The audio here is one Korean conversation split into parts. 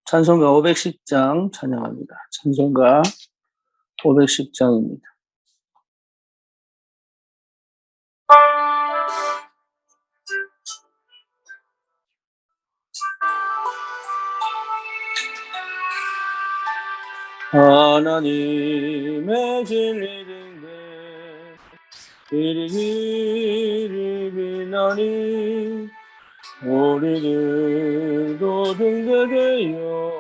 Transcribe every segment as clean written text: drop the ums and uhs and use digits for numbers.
찬송가 510장 찬양합니다. 찬송가 510장입니다. 하나님의 진리 등대 길이 빛나니 우리들도 등대되어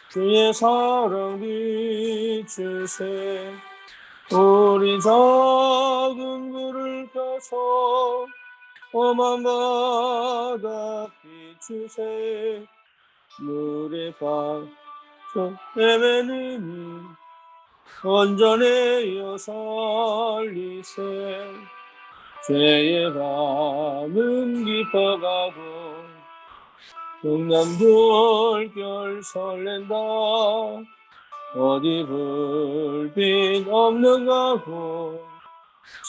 주의 사랑 비추세. 우리 작은 불을 켜서 험한 바다 비추세. 물에 빠져 헤매느니 건져내어 살리세. 죄의 밤은 깊어가고 동남돌결 설렌다. 어디 불빛 없는가 고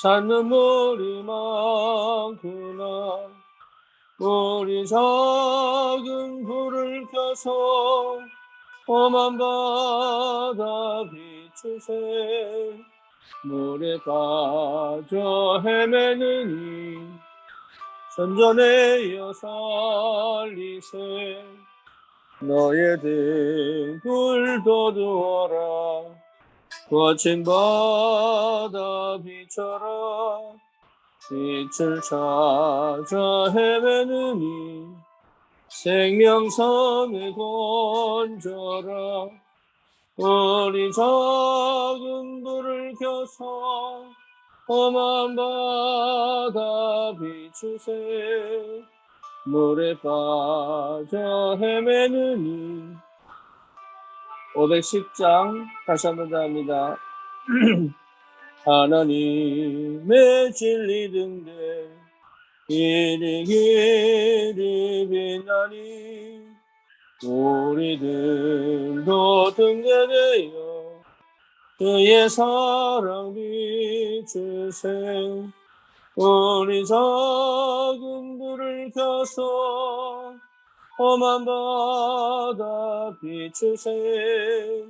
찾는 물이 많구나. 우리 작은 불을 켜서 험한 바다 비추세. 물에 빠져 헤매느니 선전하여 살리세. 너의 등불 돋우어라. 거친 바다 비춰라. 빛을 찾아 헤매느니 생명선을 건져라. 우리 작은 불을 켜서 험한 바다 비추세. 물에 빠져 헤매느니 510장 다시 한번 더 합니다. 하나님의 진리 등대 길이 빛나니 우리들도 등대되어 그의 사랑 비추세. 우리 작은 불을 켜서 험한 바다 비추세.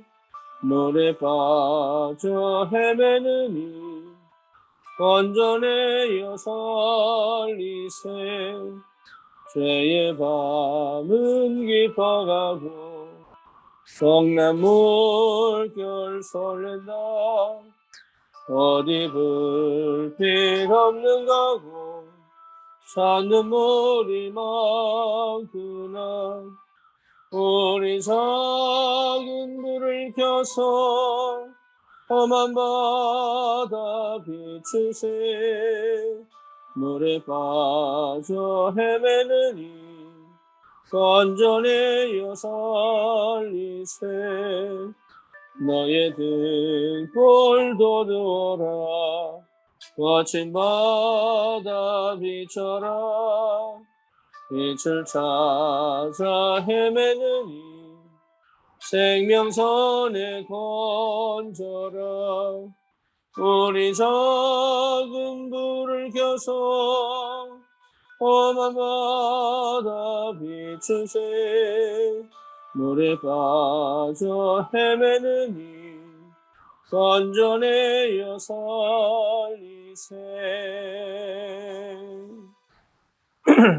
물에 빠져 헤매느니 건져내어 살리세. 죄의 밤은 깊어가고 성난물결 설렌다. 어디 불빛 없는가 고 찾는 물이 많구나. 우리 작은 불을 켜서 험한 바다 비추세. 물에 빠져 헤매느니 건져내어 살리세. 너의 등불 돋우어라. 거친 바다 비춰라. 빛을 찾아 헤매느니 생명선에 건져라. 우리 작은 불을 켜서 험한 바다 비추세. 물에 빠져 헤매느니 건져내어 살리세.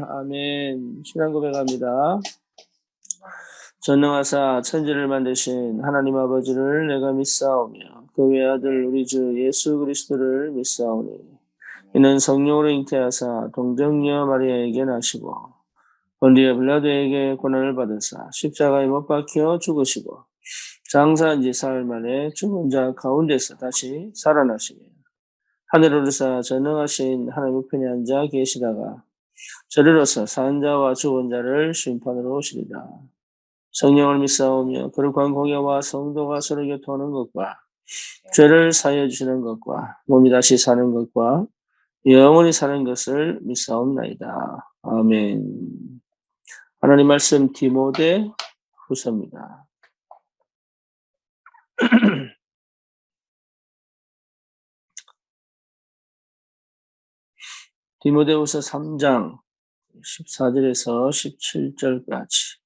아멘. 신앙 고백합니다. 전능하사 천지를 만드신 하나님 아버지를 내가 믿사오며 그 외아들 우리 주 예수 그리스도를 믿사오니 이는 성령으로 잉태하사 동정녀 마리아에게 나시고 본디오 빌라도에게 고난을 받으사 십자가에 못 박혀 죽으시고 장사한 지 사흘 만에 죽은 자 가운데서 다시 살아나시며 하늘을 오르사 전능하신 하나님 우편에 앉아 계시다가 저리로서 산 자와 죽은 자를 심판으로 오시리라. 성령을 믿사오며 거룩한 공예와 성도가 서로 교통하는 것과 죄를 사하여 주시는 것과 몸이 다시 사는 것과 영원히 사는 것을 믿사옵나이다. 아멘. 하나님 말씀 디모데 후서입니다. 디모데후서 3장 14절에서 17절까지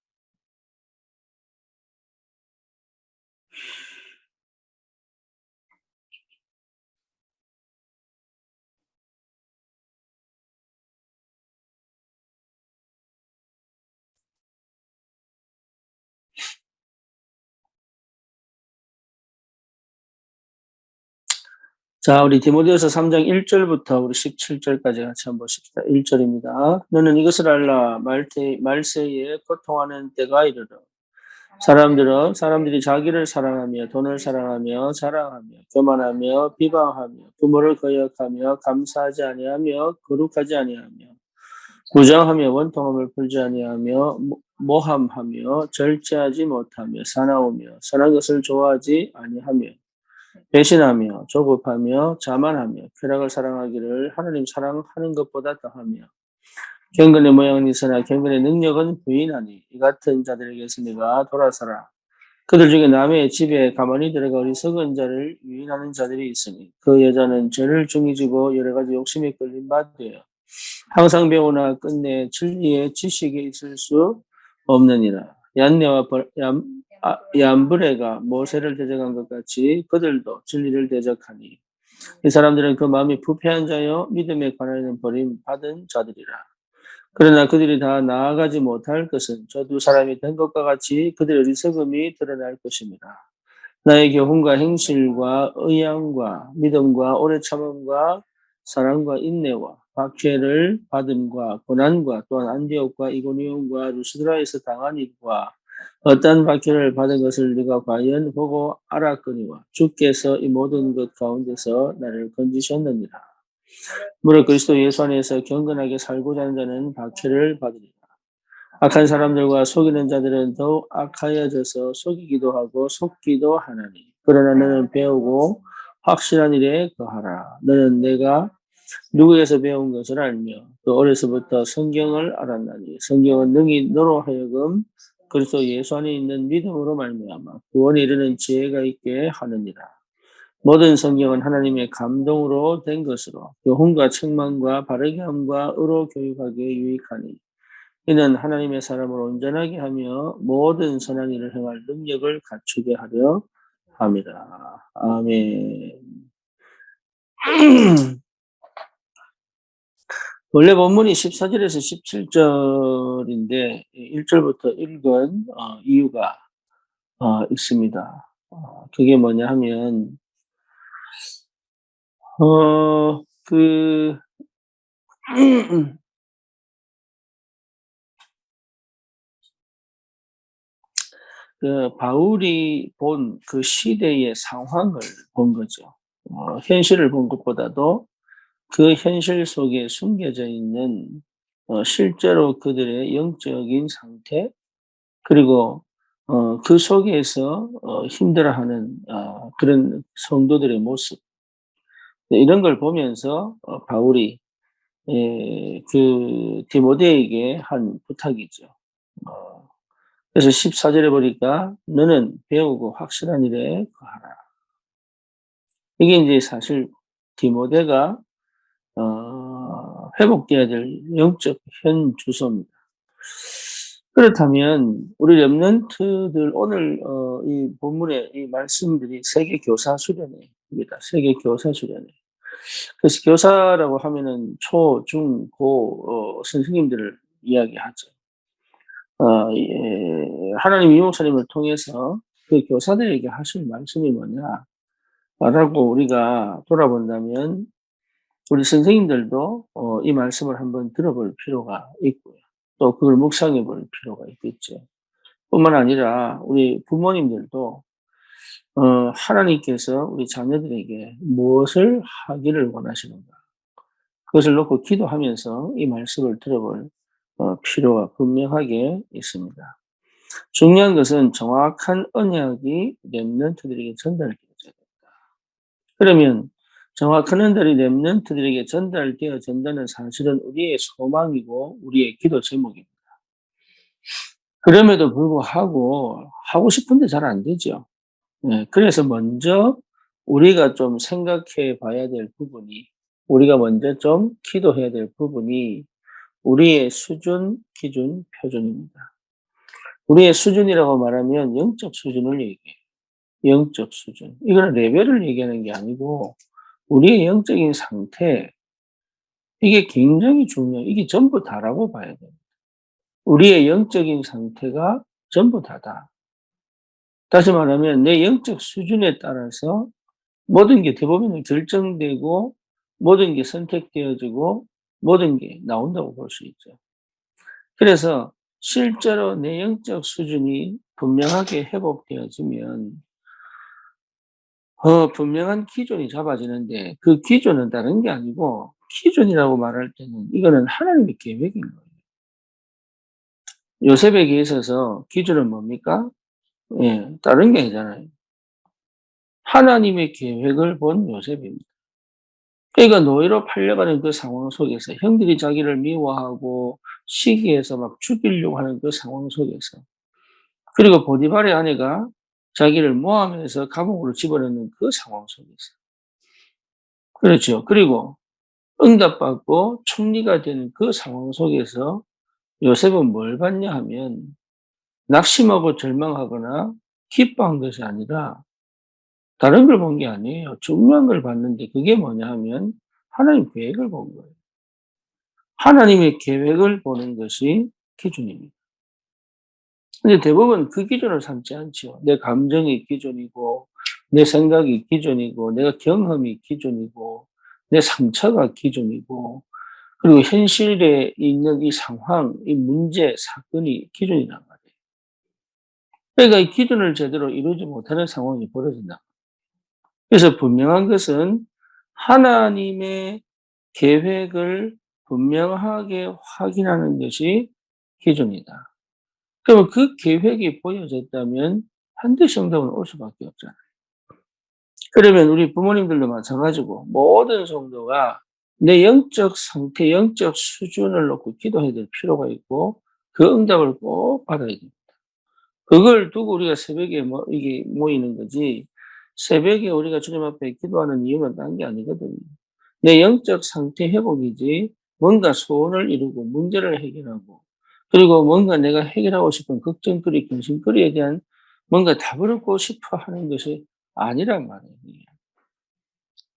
자, 우리 디모데후서 3장 1절부터 우리 17절까지 같이 한번 보십시다. 1절입니다. 너는 이것을 알라. 말세에 고통하는 때가 이르러 사람들이 자기를 사랑하며 돈을 사랑하며 자랑하며 교만하며 비방하며 부모를 거역하며 감사하지 아니하며 거룩하지 아니하며 무장하며 원통함을 풀지 아니하며 모함하며 절제하지 못하며 사나우며 선한 것을 좋아하지 아니하며 배신하며 조급하며 자만하며 쾌락을 사랑하기를 하나님 사랑하는 것보다 더하며 경건의 모양은 있으나 경건의 능력은 부인하니 이 같은 자들에게서 네가 돌아서라. 그들 중에 남의 집에 가만히 들어가 어리석은 자를 유인하는 자들이 있으니 그 여자는 죄를 중이지고 여러 가지 욕심에 끌린 바 되어 항상 배우나 끝내 진리의 지식에 있을 수 없느니라. 얀브레가 모세를 대적한 것 같이 그들도 진리를 대적하니 이 사람들은 그 마음이 부패한 자여 믿음에 관하여는 버림받은 자들이라. 그러나 그들이 다 나아가지 못할 것은 저 두 사람이 된 것과 같이 그들의 어리석음이 드러날 것입니다. 나의 교훈과 행실과 의향과 믿음과 오래 참음과 사랑과 인내와 박해를 받음과 고난과 또한 안디옥과 이고니온과 루스드라에서 당한 일과 어떤 박해를 받은 것을 네가 과연 보고 알았거니와 주께서 이 모든 것 가운데서 나를 건지셨느니라. 무릇 그리스도 예수 안에서 경건하게 살고자 하는 자는 박해를 받으리라. 악한 사람들과 속이는 자들은 더욱 악하여져서 속이기도 하고 속기도 하나니. 그러나 너는 배우고 확실한 일에 거하라. 너는 내가 누구에서 배운 것을 알며 또 어려서부터 성경을 알았나니. 성경은 능히 너로 하여금 그리스도 예수 안에 있는 믿음으로 말미암아 구원에 이르는 지혜가 있게 하느니라. 모든 성경은 하나님의 감동으로 된 것으로 교훈과 책망과 바르게 함과 의로 교육하기에 유익하니 이는 하나님의 사람을 온전하게 하며 모든 선한 일을 행할 능력을 갖추게 하려 함이라. 아멘. 원래 본문이 14절에서 17절인데 1절부터 읽은 이유가 있습니다. 그게 뭐냐 하면 그 그 바울이 본 그 시대의 상황을 본 거죠. 현실을 본 것보다도 그 현실 속에 숨겨져 있는 실제로 그들의 영적인 상태 그리고 그 속에서 힘들어하는 그런 성도들의 모습 이런 걸 보면서 바울이 그 디모데에게 한 부탁이죠. 그래서 14절에 보니까 너는 배우고 확실한 일에 거하라. 이게 이제 사실 디모데가 회복돼야 될 영적 현 주소입니다. 그렇다면 우리 렘넌트들 오늘 이 본문의 이 말씀들이 세계 교사 수련회입니다. 세계 교사 수련회. 그래서 교사라고 하면은 초, 중, 고 선생님들을 이야기하죠. 하나님 이 목사님을 통해서 그 교사들에게 하실 말씀이 뭐냐라고 우리가 돌아본다면 우리 선생님들도 이 말씀을 한번 들어볼 필요가 있고요. 또 그걸 묵상해 볼 필요가 있겠죠. 뿐만 아니라 우리 부모님들도 하나님께서 우리 자녀들에게 무엇을 하기를 원하시는가. 그것을 놓고 기도하면서 이 말씀을 들어볼 필요가 분명하게 있습니다. 중요한 것은 정확한 언약이 렘넌트들에게 전달되어져야 된다. 그러면 정확한 언약이 렘넌트들에게 전달되어진다는 사실은 우리의 소망이고 우리의 기도 제목입니다. 그럼에도 불구하고 하고 싶은데 잘 안 되죠. 네, 그래서 먼저 우리가 좀 생각해 봐야 될 부분이 우리가 먼저 좀 기도해야 될 부분이 우리의 수준, 기준, 표준입니다. 우리의 수준이라고 말하면 영적 수준을 얘기해요. 영적 수준. 이거는 레벨을 얘기하는 게 아니고 우리의 영적인 상태 이게 굉장히 중요해요. 이게 전부 다라고 봐야 돼요. 우리의 영적인 상태가 전부 다다. 다시 말하면 내 영적 수준에 따라서 모든 게 대부분은 결정되고 모든 게 선택되어지고 모든 게 나온다고 볼 수 있죠. 그래서 실제로 내 영적 수준이 분명하게 회복되어지면 분명한 기준이 잡아지는데 그 기준은 다른 게 아니고 기준이라고 말할 때는 이거는 하나님의 계획인 거예요. 요셉에게 있어서 기준은 뭡니까? 예, 다른 게 아니잖아요. 하나님의 계획을 본 요셉입니다. 그러니까 노예로 팔려가는 그 상황 속에서 형들이 자기를 미워하고 시기해서 막 죽이려고 하는 그 상황 속에서 그리고 보디발의 아내가 자기를 모함해서 감옥으로 집어넣는 그 상황 속에서 그렇죠. 그리고 응답받고 총리가 되는 그 상황 속에서 요셉은 뭘 봤냐 하면 낙심하고 절망하거나 기뻐한 것이 아니라 다른 걸 본 게 아니에요. 중요한 걸 봤는데 그게 뭐냐 하면 하나님 계획을 본 거예요. 하나님의 계획을 보는 것이 기준입니다. 근데 대부분 그 기준을 삼지 않죠. 내 감정이 기준이고, 내 생각이 기준이고, 내가 경험이 기준이고, 내 상처가 기준이고, 그리고 현실에 있는 이 상황, 이 문제, 사건이 기준이란 말이에요. 그러니까 이 기준을 제대로 이루지 못하는 상황이 벌어진다. 그래서 분명한 것은 하나님의 계획을 분명하게 확인하는 것이 기준이다. 그러면 그 계획이 보여졌다면 반드시 응답은 올 수밖에 없잖아요. 그러면 우리 부모님들도 마찬가지고 모든 성도가 내 영적 상태, 영적 수준을 놓고 기도해야 될 필요가 있고 그 응답을 꼭 받아야 됩니다. 그걸 두고 우리가 새벽에 이게 모이는 거지 새벽에 우리가 주님 앞에 기도하는 이유는 딴 게 아니거든요. 내 영적 상태 회복이지 뭔가 소원을 이루고 문제를 해결하고 그리고 뭔가 내가 해결하고 싶은 걱정거리, 근심거리에 대한 뭔가 답을 얻고 싶어 하는 것이 아니란 말이에요.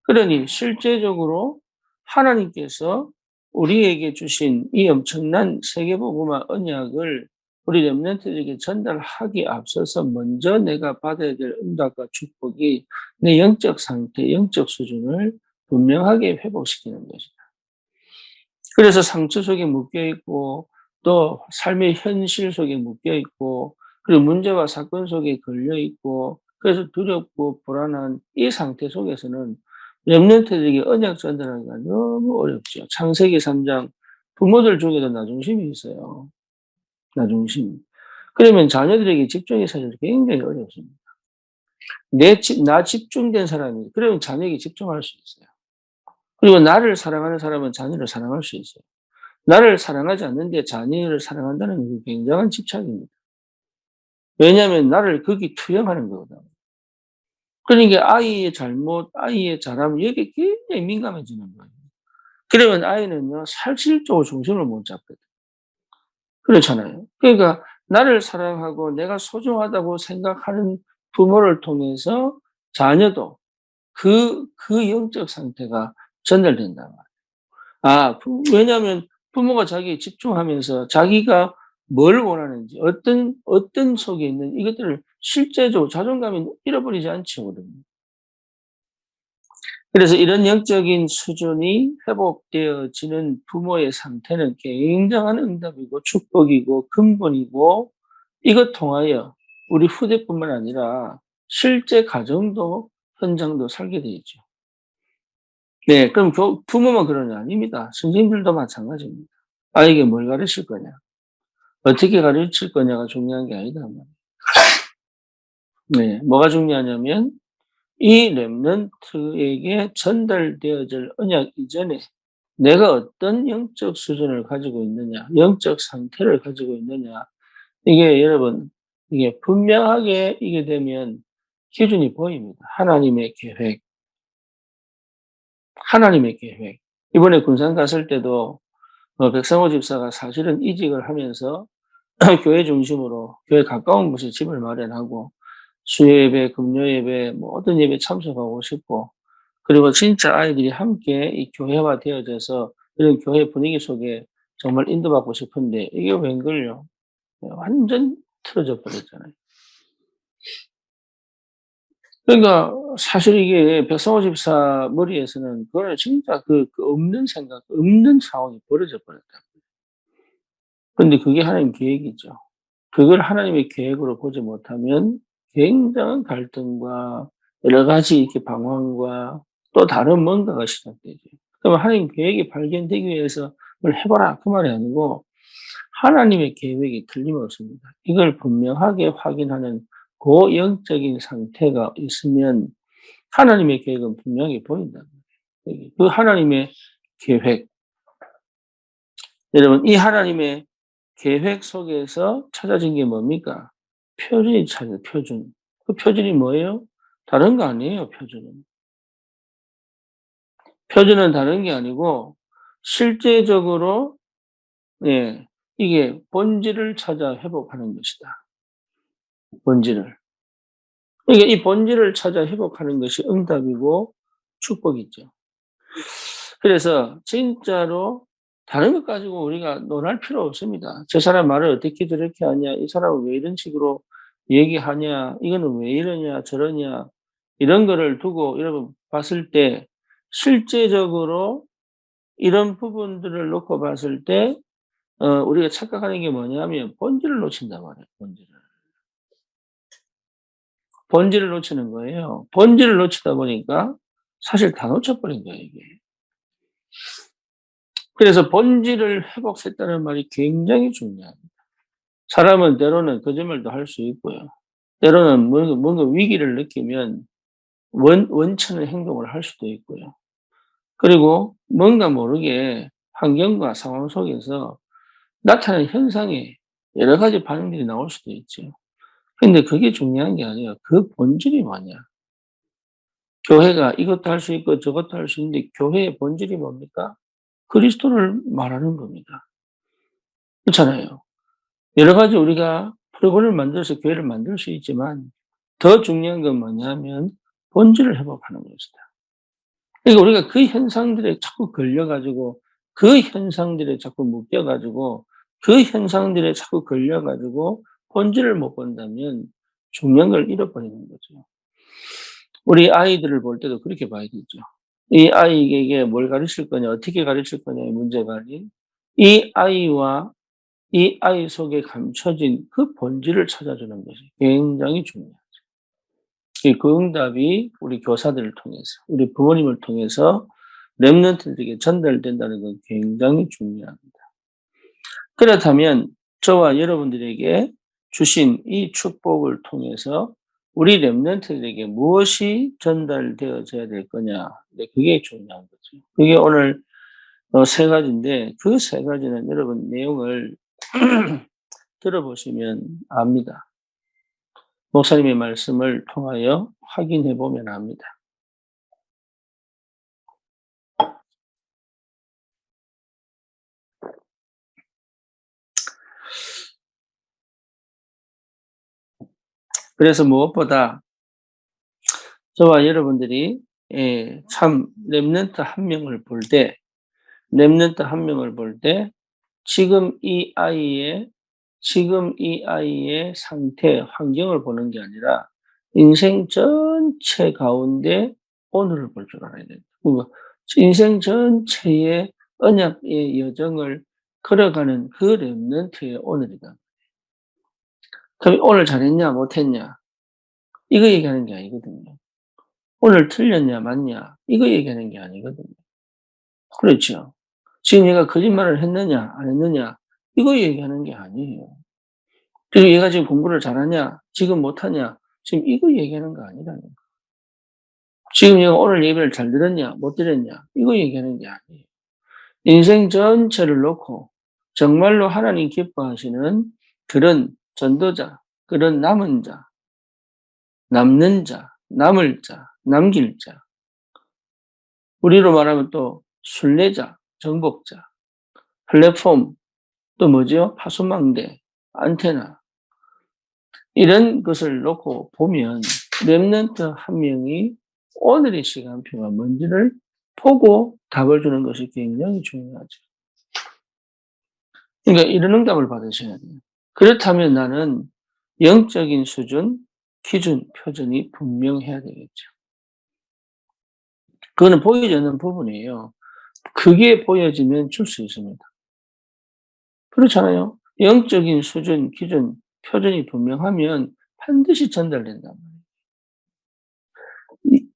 그러니 실제적으로 하나님께서 우리에게 주신 이 엄청난 세계복음화 언약을 우리 렘넌트들에게 전달하기에 앞서서 먼저 내가 받아야 될 응답과 축복이 내 영적 상태, 영적 수준을 분명하게 회복시키는 것이다. 그래서 상처 속에 묶여 있고 또 삶의 현실 속에 묶여 있고 그리고 문제와 사건 속에 걸려 있고 그래서 두렵고 불안한 이 상태 속에서는 렘넌트들에게 언약 전달하기가 너무 어렵죠. 창세기 3장 부모들 중에도 나중심이 있어요. 나중심. 그러면 자녀들에게 집중이 사실 굉장히 어렵습니다. 나 집중된 사람이 그러면 자녀에게 집중할 수 있어요. 그리고 나를 사랑하는 사람은 자녀를 사랑할 수 있어요. 나를 사랑하지 않는데 자녀를 사랑한다는 게 굉장한 집착입니다. 왜냐하면 나를 거기 투영하는 거거든. 그러니까 아이의 잘못, 아이의 잘하면 여기에 굉장히 민감해지는 거예요. 그러면 아이는요, 실질적으로 중심을 못 잡거든. 그렇잖아요. 그러니까 나를 사랑하고 내가 소중하다고 생각하는 부모를 통해서 자녀도 그 영적 상태가 전달된단 말이에요. 왜냐하면 부모가 자기에 집중하면서 자기가 뭘 원하는지 어떤 속에 있는 이것들을 실제적으로 자존감이 잃어버리지 않거든요. 그래서 이런 영적인 수준이 회복되어지는 부모의 상태는 굉장한 응답이고 축복이고 근본이고 이것 통하여 우리 후대뿐만 아니라 실제 가정도 현장도 살게 되어 있죠. 네. 그럼 부모만 그러냐? 아닙니다. 선생님들도 마찬가지입니다. 아이에게 뭘 가르칠 거냐? 어떻게 가르칠 거냐가 중요한 게 아니다. 네. 뭐가 중요하냐면 이 렘넌트에게 전달되어질 언약 이전에 내가 어떤 영적 수준을 가지고 있느냐, 영적 상태를 가지고 있느냐. 이게 여러분, 이게 분명하게 이게 되면 기준이 보입니다. 하나님의 계획, 하나님의 계획. 이번에 군산 갔을 때도 백상호 집사가 사실은 이직을 하면서 교회 중심으로 교회 가까운 곳에 집을 마련하고 수요예배, 금요예배, 모든 예배 참석하고 싶고 그리고 진짜 아이들이 함께 이 교회화 되어져서 이런 교회 분위기 속에 정말 인도받고 싶은데 이게 웬걸요? 완전 틀어져 버렸잖아요. 그러니까 사실 이게 백성호 집사 머리에서는 그거는 진짜 그 없는 생각, 없는 상황이 벌어져 버렸다. 근데 그게 하나님 계획이죠. 그걸 하나님의 계획으로 보지 못하면 굉장한 갈등과 여러 가지 이렇게 방황과 또 다른 뭔가가 시작되죠. 그러면 하나님 계획이 발견되기 위해서 뭘 해봐라 그 말이 아니고 하나님의 계획이 틀림없습니다. 이걸 분명하게 확인하는 그 영적인 상태가 있으면 하나님의 계획은 분명히 보인다는 거예요. 그 하나님의 계획, 여러분 이 하나님의 계획 속에서 찾아진 게 뭡니까? 표준이 찾아요, 표준. 그 표준이 뭐예요? 다른 거 아니에요, 표준은. 표준은 다른 게 아니고 실제적으로 예, 이게 본질을 찾아 회복하는 것이다. 본질을. 그러니까 이 본질을 찾아 회복하는 것이 응답이고 축복이죠. 그래서 진짜로 다른 것 가지고 우리가 논할 필요 없습니다. 저 사람 말을 어떻게 저렇게 하냐, 이 사람은 왜 이런 식으로 얘기하냐, 이거는 왜 이러냐, 저러냐, 이런 거를 두고 여러분 봤을 때 실제적으로 이런 부분들을 놓고 봤을 때 우리가 착각하는 게 뭐냐면 본질을 놓친단 말이에요. 본질을 놓치는 거예요. 본질을 놓치다 보니까 사실 다 놓쳐버린 거예요, 이게. 그래서 본질을 회복했다는 말이 굉장히 중요합니다. 사람은 때로는 거짓말도 할 수 있고요. 때로는 뭔가 위기를 느끼면 원천의 행동을 할 수도 있고요. 그리고 뭔가 모르게 환경과 상황 속에서 나타나는 현상에 여러 가지 반응들이 나올 수도 있죠. 근데 그게 중요한 게 아니에요. 그 본질이 뭐냐. 교회가 이것도 할 수 있고 저것도 할 수 있는데 교회의 본질이 뭡니까? 그리스도를 말하는 겁니다. 그렇잖아요. 여러 가지 우리가 프로그램을 만들어서 교회를 만들 수 있지만 더 중요한 건 뭐냐면 본질을 회복하는 것이다. 그러니까 우리가 그 현상들에 자꾸 걸려 가지고 그 현상들에 자꾸 묶여 가지고 그 현상들에 자꾸 걸려 가지고 본질을 못 본다면 중요한 걸 잃어버리는 거죠. 우리 아이들을 볼 때도 그렇게 봐야 되죠. 이 아이에게 뭘 가르칠 거냐, 어떻게 가르칠 거냐의 문제가 아닌 이 아이와 이 아이 속에 감춰진 그 본질을 찾아주는 것이 굉장히 중요해요. 그 응답이 우리 교사들을 통해서, 우리 부모님을 통해서 렘넌트들에게 전달된다는 건 굉장히 중요합니다. 그렇다면 저와 여러분들에게 주신 이 축복을 통해서 우리 렘넌트들에게 무엇이 전달되어져야 될 거냐. 네, 그게 중요한 거죠. 그게 오늘 세 가지인데 그 세 가지는 여러분 내용을 들어보시면 압니다. 목사님의 말씀을 통하여 확인해 보면 압니다. 그래서 무엇보다 저와 여러분들이 참 렘넌트 한 명을 볼 때, 렘넌트 한 명을 볼 때 지금 이 아이의 상태, 환경을 보는 게 아니라 인생 전체 가운데 오늘을 볼 줄 알아야 된다. 그러니까 인생 전체의 언약의 여정을 걸어가는 그 렘넌트의 오늘이다. 그럼 오늘 잘했냐 못했냐 이거 얘기하는 게 아니거든요. 오늘 틀렸냐 맞냐 이거 얘기하는 게 아니거든요. 그렇죠. 지금 얘가 거짓말을 했느냐 안 했느냐 이거 얘기하는 게 아니에요. 그리고 얘가 지금 공부를 잘하냐 지금 못하냐 지금 이거 얘기하는 거 아니라는 거예요. 지금 얘가 오늘 예배를 잘 들었냐 못 들었냐 이거 얘기하는 게 아니에요. 인생 전체를 놓고 정말로 하나님 기뻐하시는 그런 전도자, 그런 남은 자, 남는 자, 남을 자, 남길 자, 우리로 말하면 또 순례자, 정복자, 플랫폼, 또 뭐죠? 파수망대, 안테나 이런 것을 놓고 보면 렘넌트 한 명이 오늘의 시간표가 뭔지를 보고 답을 주는 것이 굉장히 중요하죠. 그러니까 이런 응답을 받으셔야 돼요. 그렇다면 나는 영적인 수준, 기준, 표준이 분명해야 되겠죠. 그거는 보이지 않는 부분이에요. 그게 보여지면 줄 수 있습니다. 그렇잖아요. 영적인 수준, 기준, 표준이 분명하면 반드시 전달된단 말이에요. 이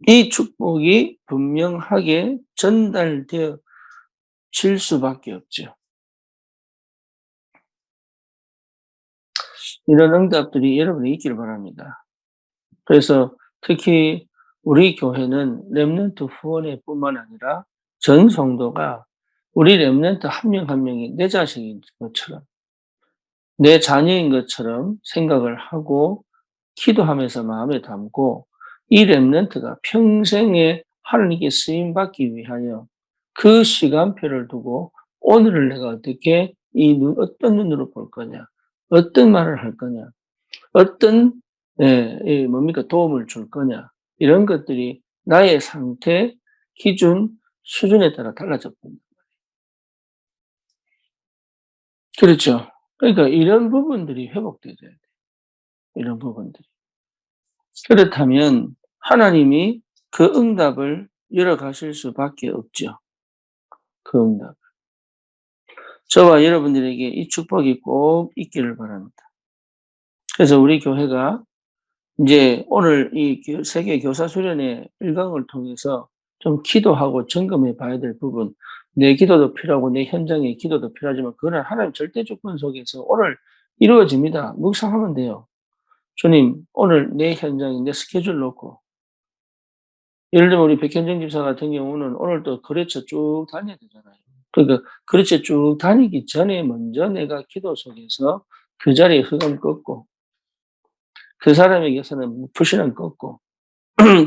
이 축복이 분명하게 전달되어질 수밖에 없죠. 이런 응답들이 여러분이 있기를 바랍니다. 그래서 특히 우리 교회는 렘넌트 후원회 뿐만 아니라 전 성도가 우리 렘넌트 한 명 한 명이 내 자식인 것처럼, 내 자녀인 것처럼 생각을 하고 기도하면서 마음에 담고, 이 렘넌트가 평생에 하나님께 쓰임 받기 위하여 그 시간표를 두고 오늘을 내가 어떻게 어떤 눈으로 볼 거냐, 어떤 말을 할 거냐, 어떤 뭡니까 도움을 줄 거냐, 이런 것들이 나의 상태, 기준, 수준에 따라 달라져 봅니다. 그렇죠. 그러니까 이런 부분들이 회복돼야 돼요. 이런 부분들이. 그렇다면 하나님이 그 응답을 열어가실 수밖에 없죠. 그 응답. 저와 여러분들에게 이 축복이 꼭 있기를 바랍니다. 그래서 우리 교회가 이제 오늘 이 세계 교사 수련회 1강을 통해서 좀 기도하고 점검해 봐야 될 부분, 내 기도도 필요하고 내 현장의 기도도 필요하지만 그거는 하나님 절대 조건 속에서 오늘 이루어집니다. 묵상하면 돼요. 주님, 오늘 내 현장에 내 스케줄 놓고, 예를 들면 우리 백현정 집사 같은 경우는 오늘 또 거래처 쭉 다녀야 되잖아요. 그러니까 거래처 쭉 다니기 전에 먼저 내가 기도 속에서 그 자리에 흑암 꺾고, 그 사람에게서는 불신앙 꺾고,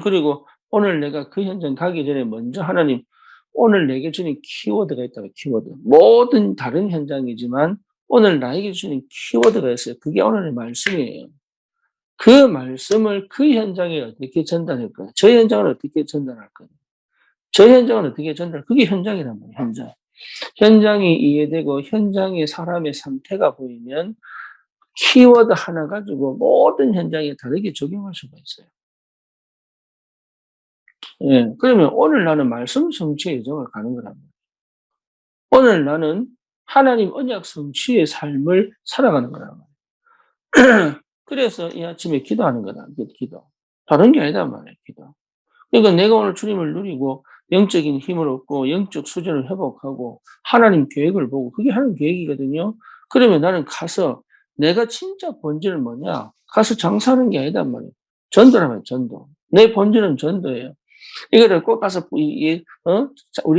그리고 오늘 내가 그 현장 가기 전에 먼저 하나님, 오늘 내게 주신 키워드가 있다고. 키워드. 모든 다른 현장이지만 오늘 나에게 주신 키워드가 있어요. 그게 오늘의 말씀이에요. 그 말씀을 그 현장에 어떻게 전달할 거냐. 저 현장을 어떻게 전달할 거냐. 저 현장을 어떻게 전달, 그게 현장이란 말이에요. 현장. 현장이 이해되고 현장의 사람의 상태가 보이면 키워드 하나 가지고 모든 현장에 다르게 적용할 수가 있어요. 예. 그러면 오늘 나는 말씀 성취의 여정을 가는 거란 말이에요. 오늘 나는 하나님 언약 성취의 삶을 살아가는 거란 말이에요. 그래서 이 아침에 기도하는 거다. 기도. 다른 게 아니단 말이에요. 기도. 그러니까 내가 오늘 주님을 누리고 영적인 힘을 얻고 영적 수준을 회복하고 하나님 계획을 보고, 그게 하나님 계획이거든요. 그러면 나는 가서 내가 진짜 본질은 뭐냐? 가서 장사하는 게 아니단 말이에요. 전도라면 전도. 내 본질은 전도예요. 이거를 꼭 가서 우리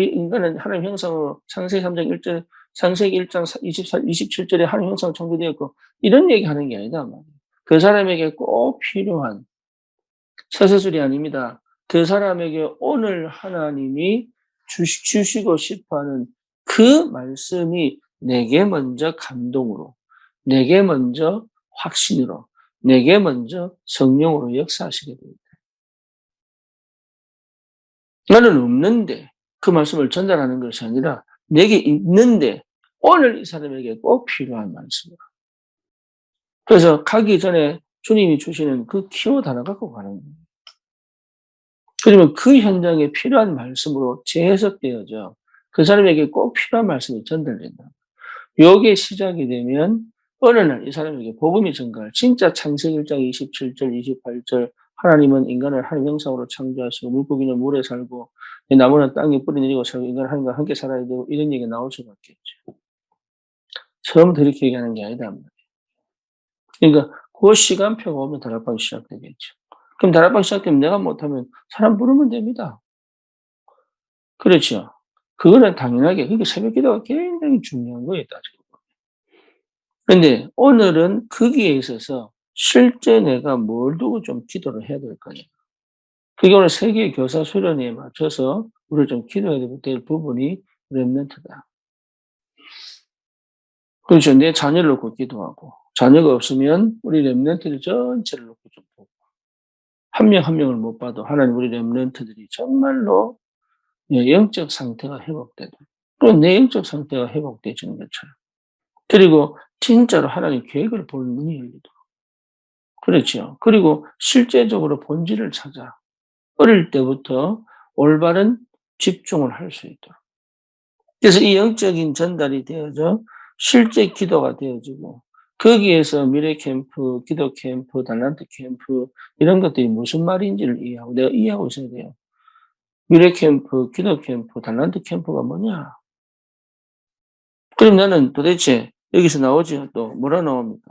인간은 하나님 형상으로 창세기 3장 1절, 창세기 1장 27절에 하나님 형상으로 창조되었고, 이런 얘기하는 게 아니다 말이에요. 그 사람에게 꼭 필요한 서세술이 아닙니다. 그 사람에게 오늘 하나님이 주시고 싶어하는 그 말씀이 내게 먼저 감동으로, 내게 먼저 확신으로, 내게 먼저 성령으로 역사하시게 됩니다. 나는 없는데 그 말씀을 전달하는 것이 아니라 내게 있는데 오늘 이 사람에게 꼭 필요한 말씀이에요. 그래서 가기 전에 주님이 주시는 그 키워드 하나 갖고 가는 거예요. 그러면 그 현장에 필요한 말씀으로 재해석되어져 그 사람에게 꼭 필요한 말씀이 전달된다. 요게 시작이 되면 어느 날 이 사람에게 복음이 전가할, 진짜 창세기 1장 27절, 28절, 하나님은 인간을 하나님 형상으로 창조하시고 물고기는 물에 살고 나무는 땅에 뿌리 내리고 살고 인간은 하나님과 함께 살아야 되고, 이런 얘기가 나올 수밖에 없죠. 처음부터 이렇게 얘기하는 게 아니다. 그러니까 그 시간표가 오면 다락방이 시작되겠죠. 그럼 다락방 시작되면 내가 못하면 사람 부르면 됩니다. 그렇죠. 그거는 당연하게, 그러니까 새벽 기도가 굉장히 중요한 거예요, 따지고 보면. 근데 오늘은 거기에 있어서 실제 내가 뭘 두고 좀 기도를 해야 될 거냐. 그게 오늘 세계 교사 수련회에 맞춰서 우리가 좀 기도해야 될 부분이 렘넌트다. 그렇죠. 내 자녀를 놓고 기도하고, 자녀가 없으면 우리 렘넌트들 전체를 놓고 좀 보고, 한 명 한 명을 못 봐도 하나님 우리 렘넌트들이 정말로 영적 상태가 회복되고, 또 내 영적 상태가 회복되지는 것처럼, 그리고 진짜로 하나님 계획을 볼 눈이 열리도록, 그렇죠. 그리고 실제적으로 본질을 찾아 어릴 때부터 올바른 집중을 할 수 있도록. 그래서 이 영적인 전달이 되어져 실제 기도가 되어지고 거기에서 미래 캠프, 기도 캠프, 달란트 캠프 이런 것들이 무슨 말인지를 이해하고 내가 이해하고 있어야 돼요. 미래 캠프, 기도 캠프, 달란트 캠프가 뭐냐? 그럼 나는 도대체 여기서 나오지 또 뭐라 나옵니까?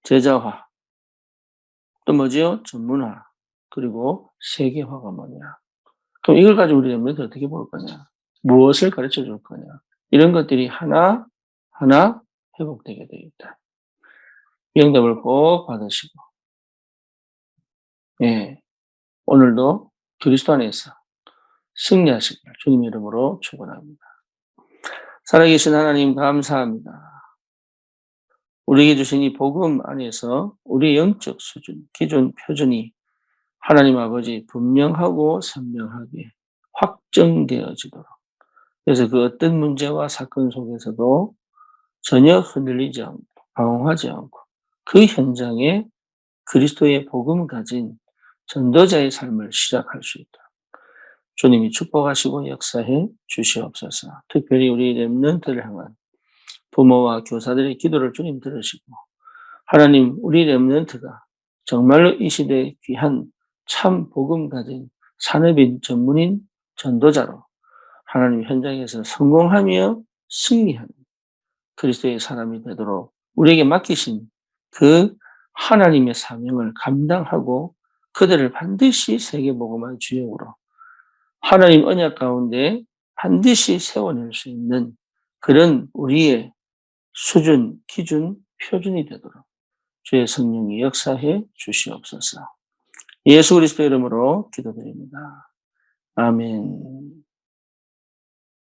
제자화, 또 뭐지요? 전문화, 그리고 세계화가 뭐냐? 그럼 이걸 가지고 우리 랩런트 어떻게 볼 거냐? 무엇을 가르쳐 줄 거냐? 이런 것들이 하나하나 회복되게 되어 있다. 이 응답을 꼭 받으시고, 예, 오늘도 그리스도 안에서 승리하시길 주님 이름으로 축원합니다. 살아계신 하나님 감사합니다. 우리에게 주신 이 복음 안에서 우리의 영적 수준, 기준, 표준이 하나님 아버지 분명하고 선명하게 확정되어지도록. 그래서 그 어떤 문제와 사건 속에서도 전혀 흔들리지 않고 방황하지 않고 그 현장에 그리스도의 복음 가진 전도자의 삶을 시작할 수 있도록 주님이 축복하시고 역사해 주시옵소서. 특별히 우리 렘넌트를 향한 부모와 교사들의 기도를 주님 들으시고 하나님 우리 렘넌트가 정말로 이 시대의 귀한 참 복음 가진 산업인 전문인 전도자로 하나님 현장에서 성공하며 승리하는 그리스도의 사람이 되도록 우리에게 맡기신 그 하나님의 사명을 감당하고 그들을 반드시 세계복음화의 주역으로 하나님 언약 가운데 반드시 세워낼 수 있는 그런 우리의 수준, 기준, 표준이 되도록 주의 성령이 역사해 주시옵소서. 예수 그리스도 이름으로 기도드립니다. 아멘.